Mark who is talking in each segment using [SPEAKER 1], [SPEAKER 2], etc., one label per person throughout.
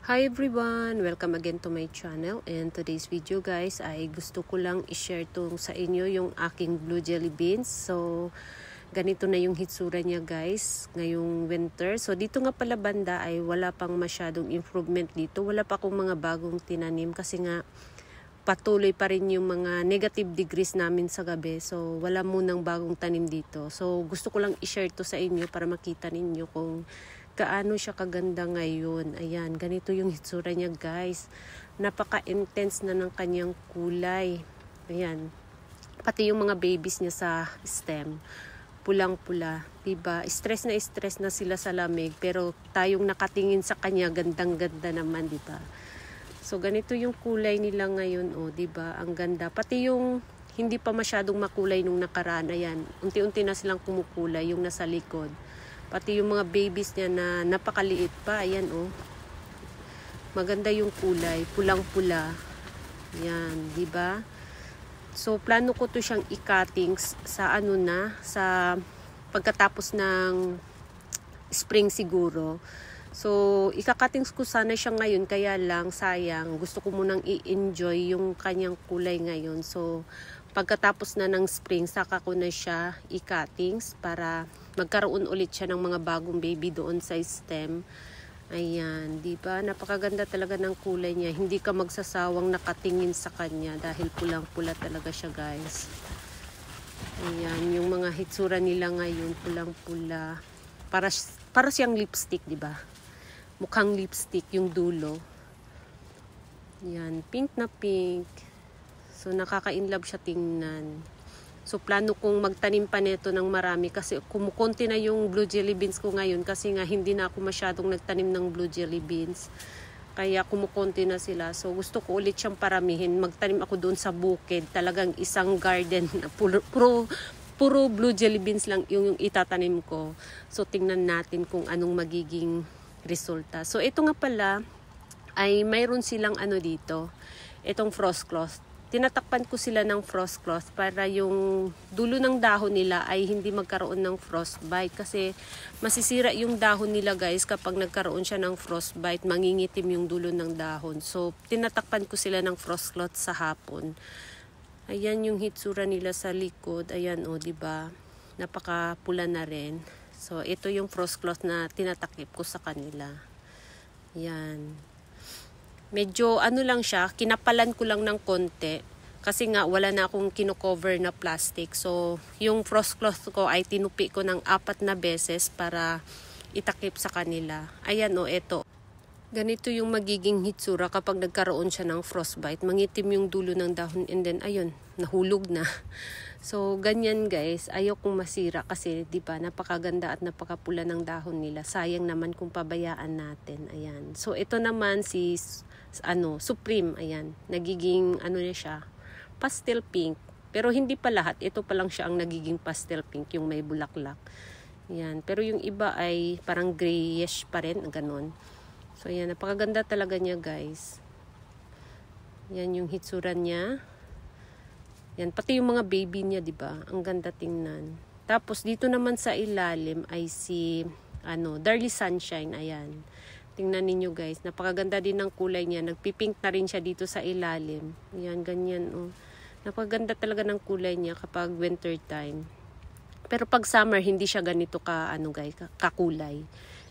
[SPEAKER 1] Hi everyone! Welcome again to my channel, and today's video guys ay gusto ko lang i-share tong sa inyo yung aking blue jelly beans. So ganito na yung hitsura niya guys ngayong winter. So dito nga pala banda ay wala pang masyadong improvement dito. Wala pa akong mga bagong tinanim kasi nga patuloy pa rin yung mga negative degrees namin sa gabi. So wala munang bagong tanim dito. So gusto ko lang i-share to sa inyo para makita ninyo kung kaano siya kaganda ngayon. Ayan, ganito yung hitsura niya guys. Napaka-intense na ng kanyang kulay. Ayan. Pati yung mga babies niya sa stem, pulang-pula. Diba? Stress na sila sa lamig. Pero tayong nakatingin sa kanya, gandang-ganda naman, diba? So, ganito yung kulay nila ngayon, oh, diba? Ang ganda. Pati yung hindi pa masyadong makulay nung nakaraan. Ayan, unti-unti na silang kumukulay yung nasa likod. Pati yung mga babies niya na napakaliit pa. Ayan, oh. Maganda yung kulay. Pulang-pula. Ayan, diba? So, plano ko to siyang i-cuttings sa ano na, sa pagkatapos ng spring siguro. So, ika-cuttings ko sana siya ngayon. Kaya lang, sayang. Gusto ko munang i-enjoy yung kanyang kulay ngayon. So, pagkatapos na ng spring, saka ko na siya i-cuttings para magkaroon ulit siya ng mga bagong baby doon sa stem. Ayan, di ba? Napakaganda talaga ng kulay niya. Hindi ka magsasawang nakatingin sa kanya dahil pulang-pula talaga siya, guys. Ayan, yung mga hitsura nila ngayon, pulang-pula. Para siyang lipstick, di ba? Mukhang lipstick yung dulo. Ayan, pink na pink. So, nakaka-inlove siya tingnan. So, plano kong magtanim pa nito ng marami kasi kumukonti na yung blue jelly beans ko ngayon kasi nga hindi na ako masyadong nagtanim ng blue jelly beans. Kaya kumukonti na sila. So, gusto ko ulit siyang paramihin. Magtanim ako doon sa bukid. Talagang isang garden na puro blue jelly beans lang yung itatanim ko. So, tingnan natin kung anong magiging resulta. So, ito nga pala ay mayroon silang ano dito. Itong frost cloth. Tinatakpan ko sila ng frost cloth para yung dulo ng dahon nila ay hindi magkaroon ng frostbite kasi masisira yung dahon nila guys kapag nagkaroon siya ng frostbite, mangingitim yung dulo ng dahon. So tinatakpan ko sila ng frost cloth sa hapon. Ayan yung hitsura nila sa likod. Ayan oh, di ba? Napakapula na rin. So ito yung frost cloth na tinatakip ko sa kanila. Ayan. Medyo ano lang siya, kinapalan ko lang ng konti kasi nga wala na akong kino-cover na plastic. So, yung frost cloth ko ay tinupi ko ng 4 na beses para itakip sa kanila. Ayan o, eto. Ganito yung magiging hitsura kapag nagkaroon siya ng frostbite. Mangitim yung dulo ng dahon and then ayun, nahulog na. So, ganyan guys. Ayaw kong masira kasi, di ba, napakaganda at napakapula ng dahon nila. Sayang naman kung pabayaan natin. Ayan. So, ito naman si Supreme. Ayan. Nagiging, ano na siya, pastel pink. Pero hindi pa lahat. Ito pa lang siya ang nagiging pastel pink, yung may bulaklak. Ayan. Pero yung iba ay parang grayish pa rin. Ganon. So, ayan. Napakaganda talaga niya, guys. Yan yung hitsura niya. Yan, pati yung mga baby niya, 'di ba? Ang ganda tingnan. Tapos dito naman sa ilalim ay si Darly Sunshine, ayan. Tingnan niyo guys, napakaganda din ng kulay niya. Nagpipink na rin siya dito sa ilalim. Ayan, ganyan oh. Napakaganda talaga ng kulay niya kapag winter time. Pero pag summer hindi siya ganito kakulay.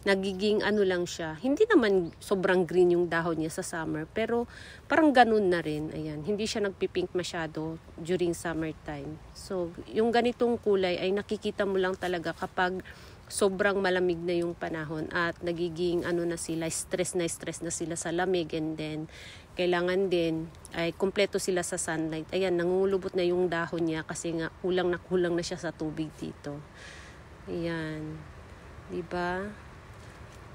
[SPEAKER 1] Nagiging lang siya. Hindi naman sobrang green yung dahon niya sa summer. Pero parang ganun na rin. Ayan. Hindi siya nagpipink masyado during summertime. So, yung ganitong kulay ay nakikita mo lang talaga kapag sobrang malamig na yung panahon. At nagiging na sila, stress na sila sa lamig. And then, kailangan din ay kumpleto sila sa sunlight. Ayan, nangungulubot na yung dahon niya kasi nga kulang na siya sa tubig dito. Ayan. Diba?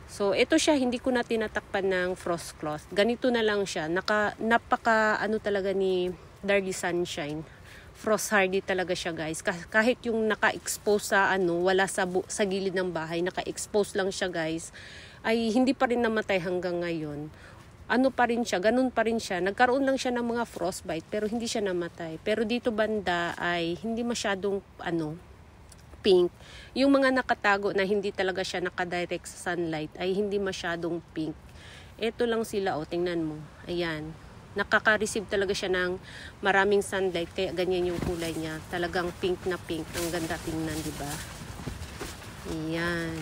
[SPEAKER 1] So, ito siya, hindi ko na tinatakpan ng frost cloth. Ganito na lang siya. Napaka talaga ni Darly Sunshine. Frost hardy talaga siya, guys. Kahit yung naka-expose sa wala sa gilid ng bahay, naka-expose lang siya, guys, ay hindi pa rin namatay hanggang ngayon. Pa rin siya, ganun pa rin siya. Nagkaroon lang siya ng mga frostbite, pero hindi siya namatay. Pero dito banda ay hindi masyadong pink. Yung mga nakatago na hindi talaga siya nakadirect sa sunlight ay hindi masyadong pink. Ito lang sila, oh, tingnan mo. Ayan. Nakaka-receive talaga siya ng maraming sunlight, kaya ganyan yung kulay niya. Talagang pink na pink. Ang ganda tingnan, di ba? Ayan.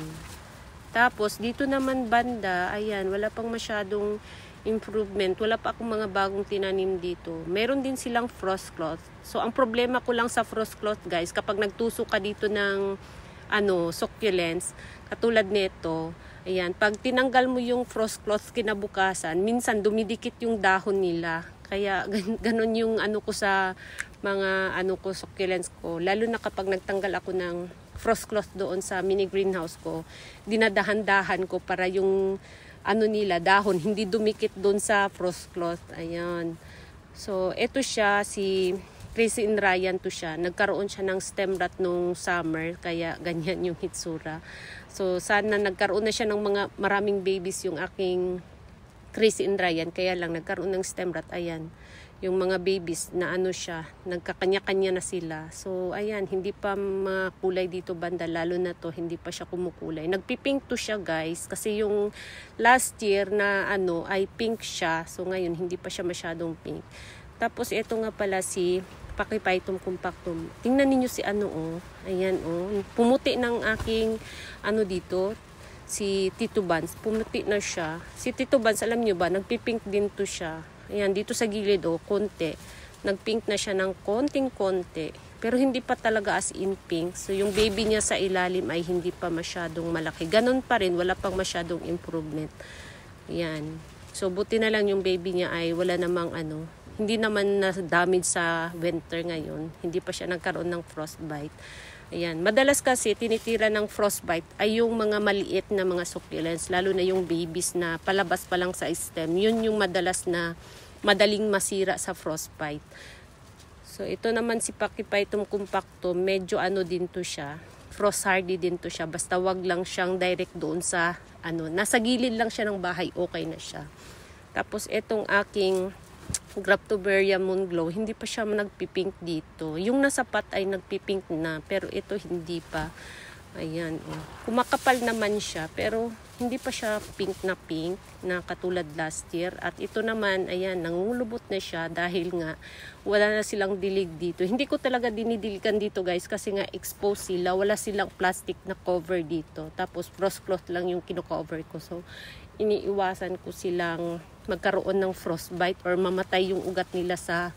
[SPEAKER 1] Tapos, dito naman banda, ayan, wala pang masyadong improvement. Wala pa akong mga bagong tinanim dito. Meron din silang frost cloth. So, ang problema ko lang sa frost cloth, guys, kapag nagtusok ka dito ng succulents, katulad nito, ayan, pag tinanggal mo yung frost cloth kinabukasan, minsan dumidikit yung dahon nila. Kaya ganun yung ko sa mga succulents ko. Lalo na kapag nagtanggal ako ng frost cloth doon sa mini greenhouse ko, dinadahan-dahan ko para yung nila, dahon, hindi dumikit doon sa frost cloth. Ayan. So, ito siya, si Crazy in Ryan to siya. Nagkaroon siya ng stem rot nung summer, kaya ganyan yung hitsura. So, sana nagkaroon na siya ng maraming babies yung aking Crazy in Ryan, kaya lang nagkaroon ng stem rot. Ayan. Yung mga babies na siya, nagkakanya-kanya na sila. So, ayan, hindi pa makulay dito banda, lalo na to, hindi pa siya kumukulay. Nagpipink to siya, guys, kasi yung last year na ay pink siya. So, ngayon, hindi pa siya masyadong pink. Tapos, ito nga pala si Pachyphytum compactum. Tingnan niyo si ayan, pumuti ng aking, dito, si Tito Bans, pumuti na siya. Si Tito Bans, alam niyo ba, nagpipink din to siya. Ayan, dito sa gilid, konti. Nagpink na siya ng konting-konti. Pero hindi pa talaga as in pink. So, yung baby niya sa ilalim ay hindi pa masyadong malaki. Ganon pa rin, wala pang masyadong improvement. Ayan. So, buti na lang yung baby niya ay wala namang hindi naman na damage sa winter ngayon. Hindi pa siya nagkaroon ng frostbite. Ayan. Madalas kasi tinitira ng frostbite ay yung mga maliit na mga succulents, lalo na yung babies na palabas pa lang sa stem. Yun yung madalas na madaling masira sa frostbite. So, ito naman si Pachyphytum compactum, medyo din to siya. Frost hardy din to siya. Basta wag lang siyang direct doon sa nasa gilid lang siya ng bahay, okay na siya. Tapos, itong aking Graptoberia Moonglow, hindi pa siya nagpipink dito. Yung nasa pot ay nagpipink na, pero ito hindi pa. Ayan, kumakapal naman siya, pero hindi pa siya pink na katulad last year. At ito naman, ayan, nangungulubot na siya dahil nga wala na silang dilig dito. Hindi ko talaga dinidiligan dito, guys, kasi nga exposed sila. Wala silang plastic na cover dito. Tapos frost cloth lang yung kino-cover ko. So, iniiwasan ko silang magkaroon ng frostbite or mamatay yung ugat nila sa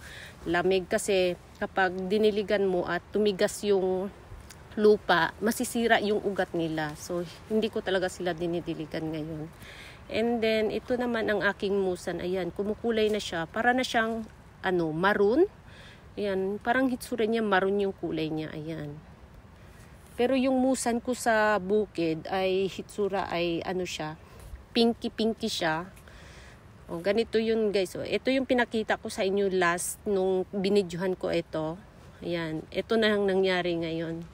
[SPEAKER 1] lamig, kasi kapag diniligan mo at tumigas yung lupa, masisira yung ugat nila. So, hindi ko talaga sila dinidiligan ngayon. And then, ito naman ang aking musan. Ayan, kumukulay na siya. Para na siyang, maroon. Ayan, parang hitsura niya, maroon yung kulay niya. Ayan. Pero yung musan ko sa bukid ay hitsura ay siya, pinky siya. O, ganito yun, guys. O, ito yung pinakita ko sa inyo last nung binidyohan ko ito. Ayan, ito na ang nangyari ngayon.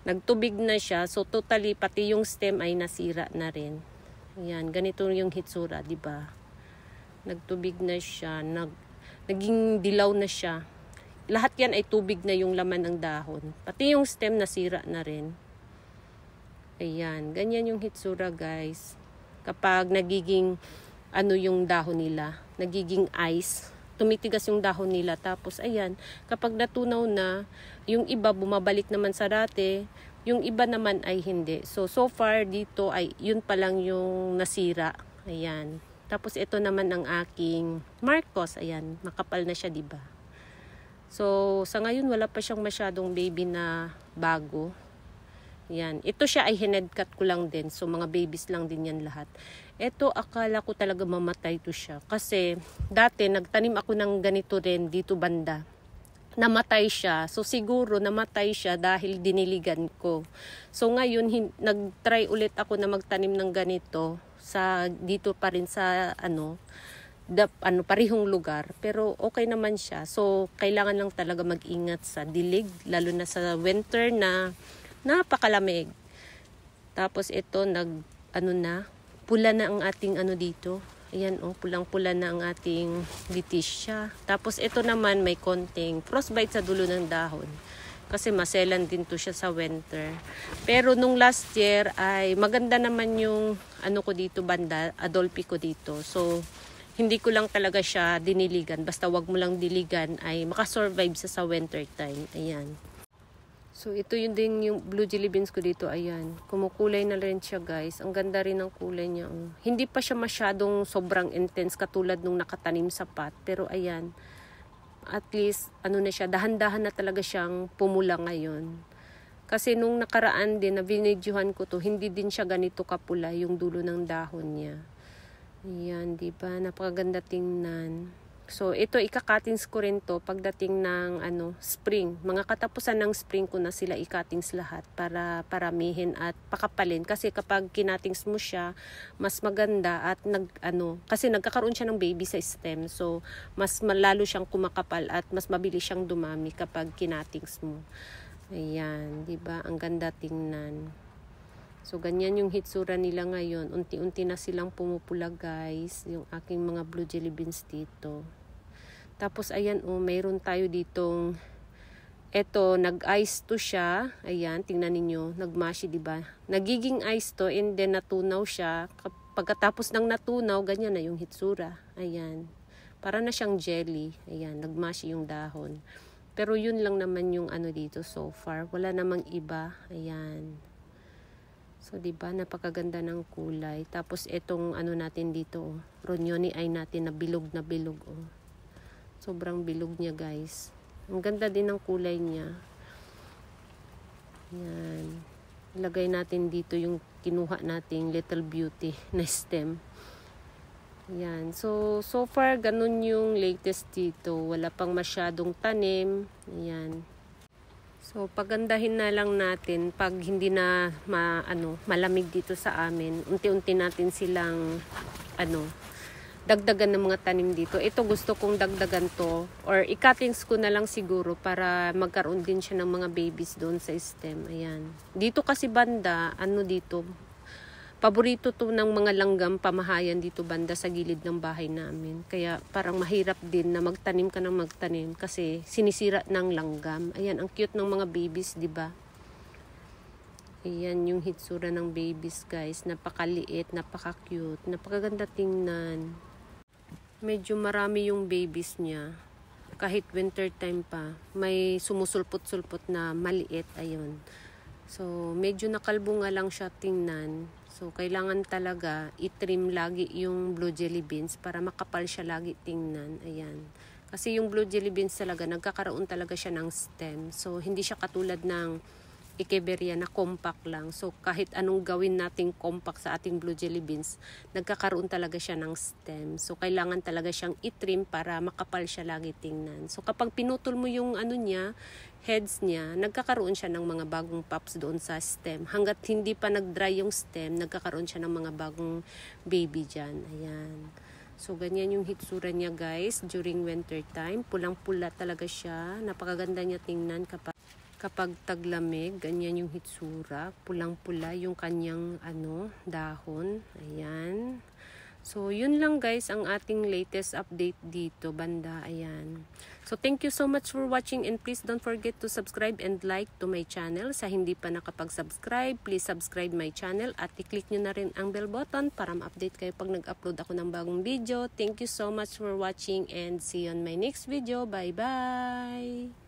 [SPEAKER 1] Nagtubig na siya, so totally pati yung stem ay nasira na rin. Ayan, ganito yung hitsura, di ba? Nagtubig na siya, naging dilaw na siya. Lahat yan ay tubig na yung laman ng dahon. Pati yung stem nasira na rin. Ayan, ganyan yung hitsura, guys. Kapag nagiging yung dahon nila, nagiging ice, tumitigas yung dahon nila. Tapos ayan, kapag natunaw na, yung iba bumabalik naman sa dati, yung iba naman ay hindi. So far dito ay yun pa lang yung nasira. Ayan. Tapos ito naman ang aking Marcos. Ayan, makapal na siya, diba? So sa ngayon wala pa siyang masyadong baby na bago. Yan. Ito siya ay hinedcut ko lang din. So, mga babies lang din yan lahat. Ito, akala ko talaga mamatay to siya. Kasi, dati, nagtanim ako ng ganito rin dito banda. Namatay siya. So, siguro namatay siya dahil diniligan ko. So, ngayon, nag-try ulit ako na magtanim ng ganito dito pa rin sa, parihong lugar. Pero, okay naman siya. So, kailangan lang talaga mag-ingat sa dilig. Lalo na sa winter na napakalamig. Tapos ito pula na ang ating dito. Ayan, pulang-pula na ang ating Leticia. Tapos ito naman may konting frostbite sa dulo ng dahon. Kasi maselan din to siya sa winter. Pero nung last year ay maganda naman yung ano ko dito banda, Adolphi ko dito. So hindi ko lang talaga siya diniligan. Basta wag mo lang diligan ay makasurvive sa winter time. Ayan. So ito yun din yung blue jelly beans ko dito. Ayan. Kumukulay na rin siya guys. Ang ganda rin ng kulay niya. Oh. Hindi pa siya masyadong sobrang intense katulad nung nakatanim sa pot. Pero ayan. At least ano na siya. Dahan-dahan na talaga siyang pumula ngayon. Kasi nung nakaraan din na binidyohan ko to. Hindi din siya ganito kapula yung dulo ng dahon niya. Ayan, diba? Napakaganda tingnan. So, ito, ikakatings ko rin to pagdating ng spring. Mga katapusan ng spring ko na sila ikatings lahat para paramihin at pakapalin. Kasi kapag kinatings mo siya, mas maganda at kasi nagkakaroon siya ng baby sa stem. So, mas malalo siyang kumakapal at mas mabilis siyang dumami kapag kinatings mo. Ayan, diba? Ang ganda tingnan. So, ganyan yung hitsura nila ngayon. Unti-unti na silang pumupula, guys. Yung aking mga blue jelly beans dito. Tapos, ayan, mayroon tayo ditong, eto, nag-ice to siya. Ayan, tingnan ninyo. Nagmashi, diba? Nagiging ice to and then natunaw siya. Pagkatapos ng natunaw, ganyan na yung hitsura. Ayan. Para na siyang jelly. Ayan, nagmashi yung dahon. Pero yun lang naman yung dito so far. Wala namang iba. Ayan. So, diba, napakaganda ng kulay. Tapos, itong natin dito, ronyoni ay natin na bilog. Sobrang bilog niya, guys. Ang ganda din ng kulay niya. Yan. Ilagay natin dito yung kinuha nating Little Beauty na stem. Yan. So far, ganun yung latest dito. Wala pang masyadong tanim. Yan. So, pagandahin na lang natin pag hindi na malamig dito sa amin. Unti-unti natin silang dagdagan ng mga tanim dito. Ito gusto kong dagdagan to or i-cuttings ko na lang siguro para magkaroon din siya ng mga babies doon sa stem. Ayan. Dito kasi banda, dito, paborito to ng mga langgam pamahayan dito banda sa gilid ng bahay namin. Kaya parang mahirap din na magtanim ka ng magtanim kasi sinisira ng langgam. Ayan, ang cute ng mga babies, di ba? Ayan yung hitsura ng babies, guys. Napakaliit, napaka-cute, napakaganda tingnan. Medyo marami yung babies niya. Kahit winter time pa, may sumusulpot-sulpot na maliit. Ayun. So, medyo nakalbo nga lang siya tingnan. So, kailangan talaga i-trim lagi yung blue jelly beans para makapal siya lagi tingnan. Ayan. Kasi yung blue jelly beans talaga, nagkakaroon talaga siya ng stem. So, hindi siya katulad ng Echeveria na compact lang. So, kahit anong gawin nating compact sa ating blue jelly beans, nagkakaroon talaga siya ng stem. So, kailangan talaga siyang i-trim para makapal siya lagi tingnan. So, kapag pinutol mo yung heads niya, nagkakaroon siya ng mga bagong pops doon sa stem. Hanggat hindi pa nag-dry yung stem, nagkakaroon siya ng mga bagong baby dyan. Ayan. So, ganyan yung hitsura niya, guys, during winter time. Pulang-pula talaga siya. Napakaganda niya tingnan kapag taglamig. Ganyan yung hitsura. Pulang-pula yung kanyang dahon. Ayan. So, yun lang guys ang ating latest update dito banda. Ayan. So, thank you so much for watching and please don't forget to subscribe and like to my channel. Sa hindi pa nakapag-subscribe, please subscribe my channel at i-click nyo na rin ang bell button para ma-update kayo pag nag-upload ako ng bagong video. Thank you so much for watching and see you on my next video. Bye-bye!